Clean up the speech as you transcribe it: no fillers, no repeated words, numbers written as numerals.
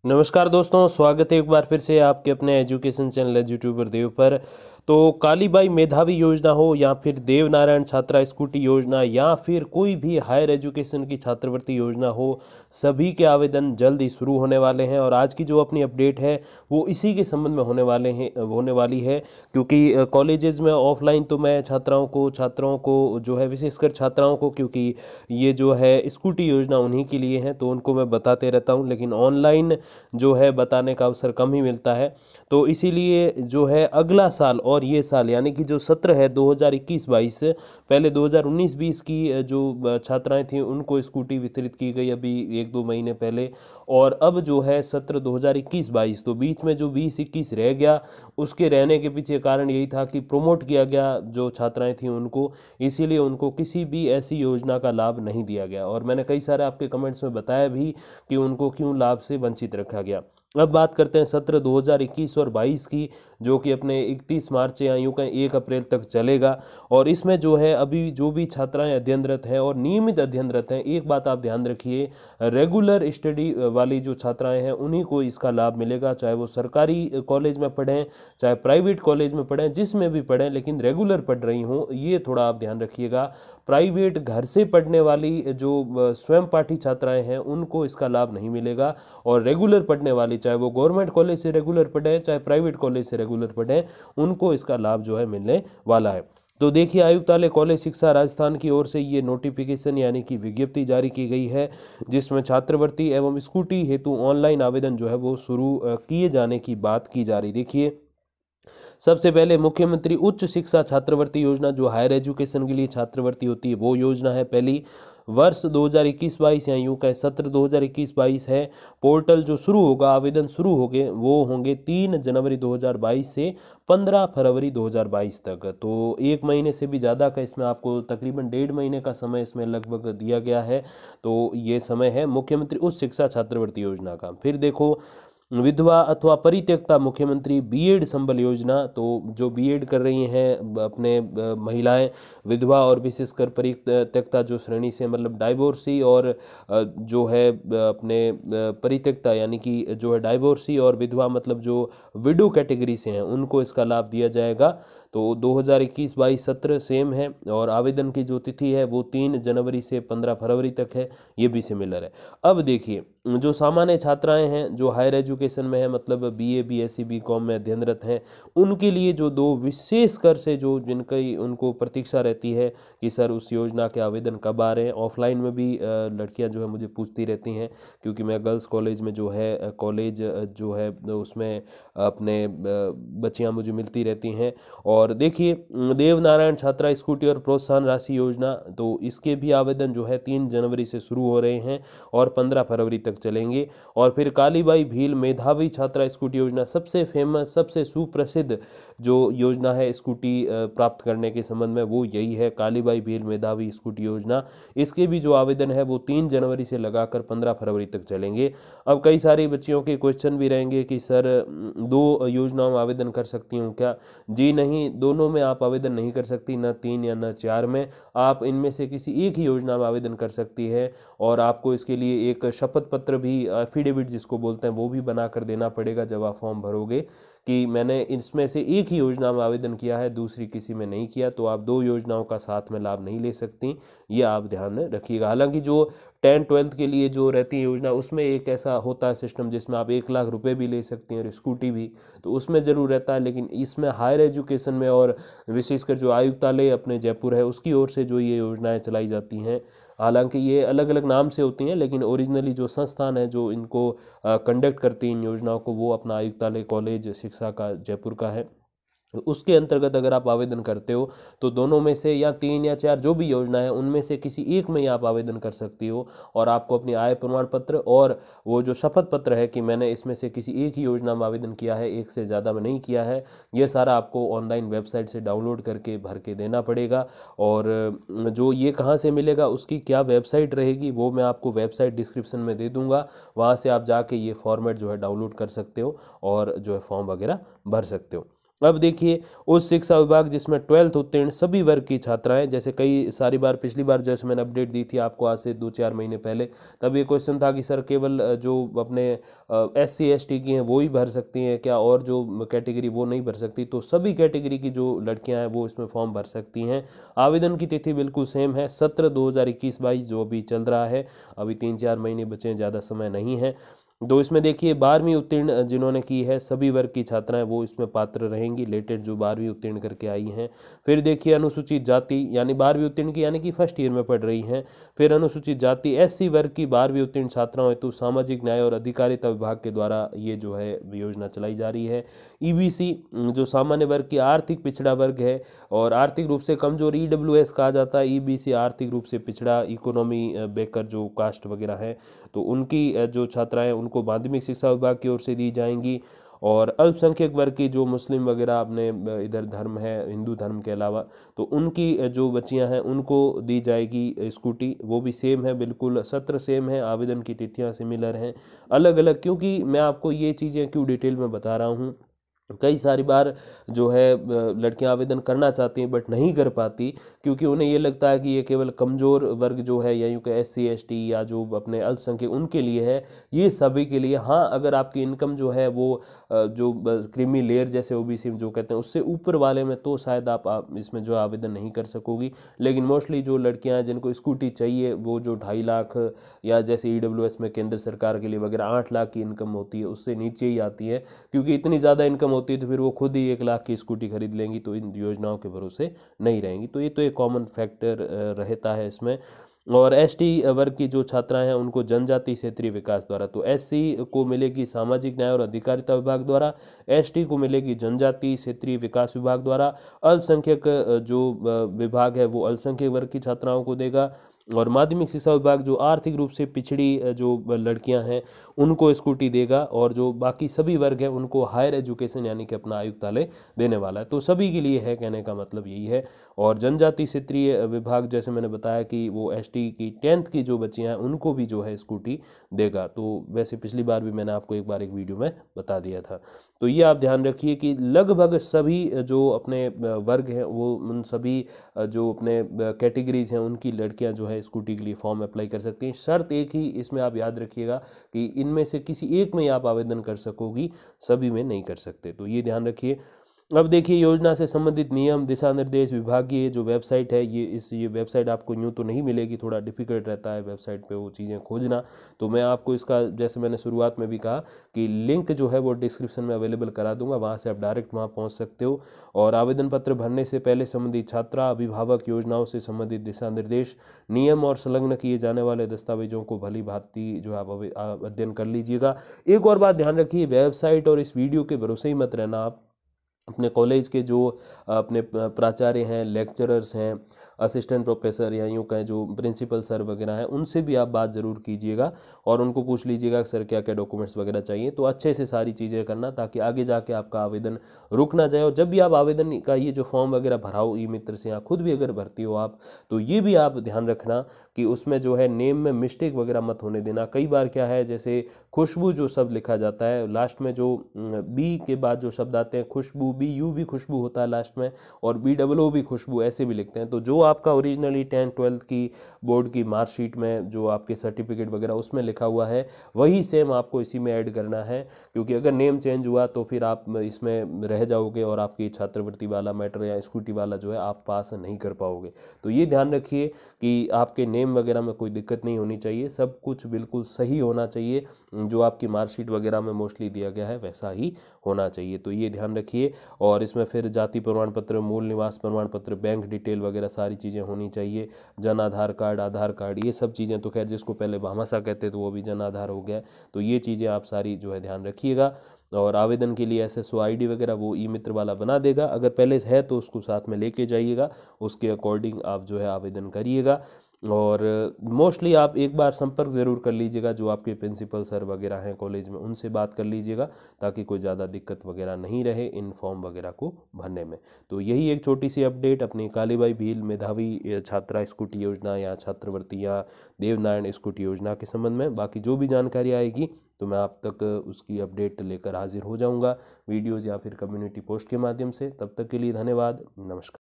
नमस्कार दोस्तों, स्वागत है एक बार फिर से आपके अपने एजुकेशन चैनल यूट्यूबर देव पर। तो कालीबाई मेधावी योजना हो या फिर देव नारायण छात्रा स्कूटी योजना या फिर कोई भी हायर एजुकेशन की छात्रवृत्ति योजना हो, सभी के आवेदन जल्द ही शुरू होने वाले हैं। और आज की जो अपनी अपडेट है वो इसी के संबंध में होने वाली है, क्योंकि कॉलेजेस में ऑफलाइन तो मैं छात्रों को जो है, विशेषकर छात्राओं को, क्योंकि ये जो है स्कूटी योजना उन्हीं के लिए है तो उनको मैं बताते रहता हूँ, लेकिन ऑनलाइन जो है बताने का अवसर कम ही मिलता है। तो इसीलिए जो है अगला साल और ये साल यानी कि जो सत्र है 2021-22, पहले 2019-20 की जो छात्राएं थीं उनको स्कूटी वितरित की गई अभी 1-2 महीने पहले। और अब जो है सत्र 2021-22, तो बीच में जो 20-21 रह गया, उसके रहने के पीछे कारण यही था कि प्रमोट किया गया जो छात्राएं थीं उनको, इसीलिए उनको किसी भी ऐसी योजना का लाभ नहीं दिया गया। और मैंने कई सारे आपके कमेंट्स में बताया भी कि उनको क्यों लाभ से वंचित रखा गया। अब बात करते हैं सत्र 2021 और 22 की, जो कि अपने 31 मार्च या यूँ कहें 1 अप्रैल तक चलेगा। और इसमें जो है अभी जो भी छात्राएं अध्ययनरत हैं और नियमित अध्ययनरत हैं, एक बात आप ध्यान रखिए, रेगुलर स्टडी वाली जो छात्राएं हैं उन्हीं को इसका लाभ मिलेगा, चाहे वो सरकारी कॉलेज में पढ़ें चाहे प्राइवेट कॉलेज में पढ़ें, जिसमें भी पढ़ें, लेकिन रेगुलर पढ़ रही हों, ये थोड़ा आप ध्यान रखिएगा। प्राइवेट घर से पढ़ने वाली जो स्वयं पाठी छात्राएं हैं उनको इसका लाभ नहीं मिलेगा। और रेगुलर पढ़ने वाली, चाहे वो गवर्नमेंट कॉलेज से रेगुलर पढ़ें चाहे प्राइवेट कॉलेज से रेगुलर पढ़ें, उनको इसका लाभ जो है मिलने वाला है। तो देखिए, आयुक्तालय कॉलेज शिक्षा राजस्थान की ओर से ये नोटिफिकेशन यानी कि विज्ञप्ति जारी की गई है, जिसमें छात्रवृत्ति एवं स्कूटी हेतु ऑनलाइन आवेदन जो है वो शुरू किए जाने की बात की जा रही। देखिए, सबसे पहले मुख्यमंत्री उच्च शिक्षा छात्रवृत्ति योजना, जो हायर एजुकेशन के लिए छात्रवृत्ति होती है वो योजना है पहली। वर्ष 2021-22 या यूँ कहें सत्र 2021-22 है। पोर्टल जो शुरू होगा, आवेदन शुरू होंगे वो होंगे 3 जनवरी 2022 से 15 फरवरी 2022 तक। तो 1 महीने से भी ज़्यादा का इसमें आपको तकरीबन 1.5 महीने का समय इसमें लगभग दिया गया है। तो ये समय है मुख्यमंत्री उच्च शिक्षा छात्रवृत्ति योजना का। फिर देखो, विधवा अथवा परित्यक्ता मुख्यमंत्री बीएड संबल योजना, तो जो बीएड कर रही हैं अपने महिलाएं, विधवा और विशेषकर परित्यक्ता जो श्रेणी से, मतलब डाइवोर्सी और जो है अपने परित्यक्ता यानी कि जो है डाइवोर्सी और विधवा, मतलब जो विडो कैटेगरी से हैं, उनको इसका लाभ दिया जाएगा। तो 2021-22 सत्र सेम है और आवेदन की जो तिथि है वो 3 जनवरी से 15 फरवरी तक है, ये भी सिमिलर है। अब देखिए, जो सामान्य छात्राएं हैं जो हायर एजुकेशन में है, मतलब बीए बीएससी बीकॉम में अध्ययनरत हैं, उनके लिए जो दो विशेष कर से जो जिनकी उनको प्रतीक्षा रहती है कि सर उस योजना के आवेदन कब आ रहे हैं। ऑफलाइन में भी लड़कियां जो है मुझे पूछती रहती हैं, क्योंकि मैं गर्ल्स कॉलेज में जो है कॉलेज जो है उसमें अपने बच्चियां मुझे मिलती रहती हैं। और देखिए, देव नारायण छात्रा स्कूटी और प्रोत्साहन राशि योजना, तो इसके भी आवेदन जो है 3 जनवरी से शुरू हो रहे हैं और 15 फरवरी तक चलेंगे। और फिर कालीबाई भील मेधावी छात्रा स्कूटी योजना, सबसे फेमस सबसे सुप्रसिद्ध जो योजना है स्कूटी प्राप्त करने के संबंध में, वो यही है, कालीबाई भील मेधावी स्कूटी योजना। इसके भी जो आवेदन है वो 3 जनवरी से लगाकर 15 फरवरी तक चलेंगे। अब कई सारी बच्चियों के क्वेश्चन भी रहेंगे कि सर 2 योजनाओं में आवेदन कर सकती हूँ क्या? जी नहीं, दोनों में आप आवेदन नहीं कर सकती, न 3 या न 4 में। आप इनमें से किसी एक ही योजना में आवेदन कर सकती है। और आपको इसके लिए एक शपथ पत्र भी, एफिडेविट जिसको बोलते हैं, वो भी बना कर देना पड़ेगा जब आप फॉर्म भरोगे कि मैंने इसमें से एक ही योजना में आवेदन किया है, दूसरी किसी में नहीं किया। तो आप 2 योजनाओं का साथ में लाभ नहीं ले सकती, ये आप ध्यान में रखिएगा। हालांकि जो 10-12 के लिए जो रहती है योजना, उसमें एक ऐसा होता है सिस्टम जिसमें आप 1 लाख रुपए भी ले सकती हैं और स्कूटी भी, तो उसमें ज़रूर रहता है। लेकिन इसमें हायर एजुकेशन में और विशेषकर जो आयुक्तालय अपने जयपुर है उसकी ओर से जो ये योजनाएं चलाई जाती हैं, हालांकि ये अलग अलग नाम से होती हैं, लेकिन ओरिजिनली जो संस्थान है जो इनको कंडक्ट करती है इन योजनाओं को, वो अपना आयुक्तालय कॉलेज शिक्षा का जयपुर का है। उसके अंतर्गत अगर आप आवेदन करते हो तो दोनों में से, या 3 या 4 जो भी योजना है उनमें से किसी एक में ही आप आवेदन कर सकती हो। और आपको अपनी आय प्रमाण पत्र और वो जो शपथ पत्र है कि मैंने इसमें से किसी एक ही योजना में आवेदन किया है, एक से ज़्यादा में नहीं किया है, ये सारा आपको ऑनलाइन वेबसाइट से डाउनलोड करके भर के देना पड़ेगा। और जो ये कहाँ से मिलेगा, उसकी क्या वेबसाइट रहेगी, वो मैं आपको वेबसाइट डिस्क्रिप्शन में दे दूँगा, वहाँ से आप जाके ये फॉर्मेट जो है डाउनलोड कर सकते हो और जो है फॉर्म वगैरह भर सकते हो। अब देखिए उस शिक्षा विभाग जिसमें 12th उत्तीर्ण सभी वर्ग की छात्राएं, जैसे कई सारी बार पिछली बार जैसे मैंने अपडेट दी थी आपको आज से 2-4 महीने पहले, तब ये क्वेश्चन था कि सर केवल जो अपने SC ST की हैं वो ही भर सकती हैं क्या, और जो कैटेगरी वो नहीं भर सकती? तो सभी कैटेगरी की जो लड़कियां हैं वो इसमें फॉर्म भर सकती हैं। आवेदन की तिथि बिल्कुल सेम है, सत्र 2021-22 जो अभी चल रहा है, अभी 3-4 महीने बचे हैं, ज़्यादा समय नहीं है। तो इसमें देखिए 12वीं उत्तीर्ण जिन्होंने की है सभी वर्ग की छात्राएं वो इसमें पात्र रहेंगी, लेटेस्ट जो 12वीं उत्तीर्ण करके आई हैं। फिर देखिए अनुसूचित जाति यानी 12वीं उत्तीर्ण की यानी कि फर्स्ट ईयर में पढ़ रही हैं। फिर अनुसूचित जाति SC वर्ग की 12वीं उत्तीर्ण छात्राओं हेतु सामाजिक न्याय और अधिकारिता विभाग के द्वारा ये जो है योजना चलाई जा रही है। EBC जो सामान्य वर्ग की आर्थिक पिछड़ा वर्ग है और आर्थिक रूप से कमजोर EWS कहा जाता है। EBC आर्थिक रूप से पिछड़ा, इकोनॉमी बैकर जो कास्ट वगैरह है, तो उनकी जो छात्राएं उनको माध्यमिक शिक्षा विभाग की ओर से दी जाएंगी। और अल्पसंख्यक वर्ग की जो मुस्लिम वगैरह अपने इधर धर्म है हिंदू धर्म के अलावा, तो उनकी जो बच्चियां हैं उनको दी जाएगी स्कूटी। वो भी सेम है, बिल्कुल सत्र सेम है, आवेदन की तिथियां सिमिलर हैं, अलग अलग। क्योंकि मैं आपको ये चीज़ें क्यों डिटेल में बता रहा हूँ, कई सारी बार जो है लड़कियां आवेदन करना चाहती हैं बट नहीं कर पाती, क्योंकि उन्हें ये लगता है कि ये केवल कमज़ोर वर्ग जो है या यूँ कि SC ST या जो अपने अल्पसंख्यक उनके लिए है, ये सभी के लिए। हाँ, अगर आपकी इनकम जो है वो जो क्रीमी लेयर जैसे OBC जो कहते हैं उससे ऊपर वाले में, तो शायद आप इसमें जो आवेदन नहीं कर सकोगी। लेकिन मोस्टली जो लड़कियाँ हैं जिनको स्कूटी चाहिए, वो जो 2.5 लाख या जैसे EWS में केंद्र सरकार के लिए वगैरह 8 लाख की इनकम होती है, उससे नीचे ही आती है। क्योंकि इतनी ज़्यादा इनकम होती है तो फिर वो खुद ही 1 लाख की स्कूटी खरीद लेंगी, तो इन योजनाओं के भरोसे नहीं रहेंगी। तो ये तो एक कॉमन फैक्टर रहता है इसमें। और ST वर्ग की जो छात्राएं हैं उनको जनजाति क्षेत्रीय विकास द्वारा, तो SC को मिलेगी सामाजिक न्याय और अधिकारिता विभाग द्वारा, ST को मिलेगी जनजाति क्षेत्रीय विकास विभाग द्वारा, अल्पसंख्यक जो विभाग है वो अल्पसंख्यक वर्ग की छात्राओं को देगा, और माध्यमिक शिक्षा विभाग जो आर्थिक रूप से पिछड़ी जो लड़कियां हैं उनको स्कूटी देगा, और जो बाकी सभी वर्ग हैं उनको हायर एजुकेशन यानी कि अपना आयुक्तालय देने वाला है। तो सभी के लिए है, कहने का मतलब यही है। और जनजाति क्षेत्रीय विभाग जैसे मैंने बताया कि वो ST की 10th की जो बच्चियां हैं उनको भी जो है स्कूटी देगा। तो वैसे पिछली बार भी मैंने आपको एक बार एक वीडियो में बता दिया था। तो ये आप ध्यान रखिए कि लगभग सभी जो अपने वर्ग हैं वो उन सभी जो अपने कैटेगरीज हैं उनकी लड़कियां जो है स्कूटी के लिए फॉर्म अप्लाई कर सकती हैं। शर्त एक ही इसमें आप याद रखिएगा कि इनमें से किसी एक में ही आप आवेदन कर सकोगी, सभी में नहीं कर सकते, तो ये ध्यान रखिए। अब देखिए योजना से संबंधित नियम दिशा निर्देश विभागीय जो वेबसाइट है, ये वेबसाइट आपको यूँ तो नहीं मिलेगी, थोड़ा डिफिकल्ट रहता है वेबसाइट पे वो चीज़ें खोजना। तो मैं आपको इसका जैसे मैंने शुरुआत में भी कहा कि लिंक जो है वो डिस्क्रिप्शन में अवेलेबल करा दूंगा, वहाँ से आप डायरेक्ट वहाँ पहुँच सकते हो। और आवेदन पत्र भरने से पहले संबंधित छात्रा अभिभावक योजनाओं से संबंधित दिशा निर्देश नियम और संलग्न किए जाने वाले दस्तावेजों को भली भांति जो है आप अध्ययन कर लीजिएगा। एक और बात ध्यान रखिए, वेबसाइट और इस वीडियो के भरोसे ही मत रहना आप। अपने कॉलेज के जो अपने प्राचार्य हैं, लेक्चरर्स हैं, असिस्टेंट प्रोफेसर या यूँ कहें जो प्रिंसिपल सर वगैरह हैं, उनसे भी आप बात ज़रूर कीजिएगा और उनको पूछ लीजिएगा सर क्या क्या डॉक्यूमेंट्स वगैरह चाहिए। तो अच्छे से सारी चीज़ें करना ताकि आगे जाके आपका आवेदन रुक ना जाए। और जब भी आप आवेदन का ये जो फॉर्म वगैरह भराओ ई-मित्र से या खुद भी अगर भरती हो आप, तो ये भी आप ध्यान रखना कि उसमें जो है नेम में मिस्टेक वगैरह मत होने देना। कई बार क्या है, जैसे खुशबू जो शब्द लिखा जाता है लास्ट में, जो बी के बाद जो शब्द आते हैं खुशबू, BU भी खुशबू होता है लास्ट में, और BOO भी खुशबू, ऐसे भी लिखते हैं। तो जो आपका ओरिजिनली 10th 12th की बोर्ड की मार्कशीट में जो आपके सर्टिफिकेट वगैरह उसमें लिखा हुआ है वही सेम आपको इसी में ऐड करना है, क्योंकि अगर नेम चेंज हुआ तो फिर आप इसमें रह जाओगे और आपकी छात्रवृत्ति वाला मैटर या स्कूटी वाला जो है आप पास नहीं कर पाओगे। तो ये ध्यान रखिए कि आपके नेम वगैरह में कोई दिक्कत नहीं होनी चाहिए, सब कुछ बिल्कुल सही होना चाहिए, जो आपकी मार्कशीट वगैरह में मोस्टली दिया गया है वैसा ही होना चाहिए। तो ये ध्यान रखिए। और इसमें फिर जाति प्रमाण पत्र, मूल निवास प्रमाण पत्र, बैंक डिटेल वगैरह सारी चीज़ें होनी चाहिए, जन आधार कार्ड, आधार कार्ड, ये सब चीज़ें तो खैर जिसको पहले भामाशाह कहते तो वो भी जन आधार हो गया। तो ये चीज़ें आप सारी जो है ध्यान रखिएगा। और आवेदन के लिए SSO ID वगैरह वो ई-मित्र वाला बना देगा, अगर पहले से है तो उसको साथ में लेके जाइएगा, उसके अकॉर्डिंग आप जो है आवेदन करिएगा। और मोस्टली आप एक बार संपर्क ज़रूर कर लीजिएगा, जो आपके प्रिंसिपल सर वगैरह हैं कॉलेज में उनसे बात कर लीजिएगा, ताकि कोई ज़्यादा दिक्कत वगैरह नहीं रहे इन फॉर्म वगैरह को भरने में। तो यही एक छोटी सी अपडेट अपनी कालीबाई भील मेधावी छात्रा स्कूटी योजना या छात्रवृत्ति या देवनारायण स्कूटी योजना के संबंध में। बाकी जो भी जानकारी आएगी तो मैं आप तक उसकी अपडेट लेकर हाजिर हो जाऊंगा वीडियोज़ या फिर कम्युनिटी पोस्ट के माध्यम से। तब तक के लिए धन्यवाद, नमस्कार।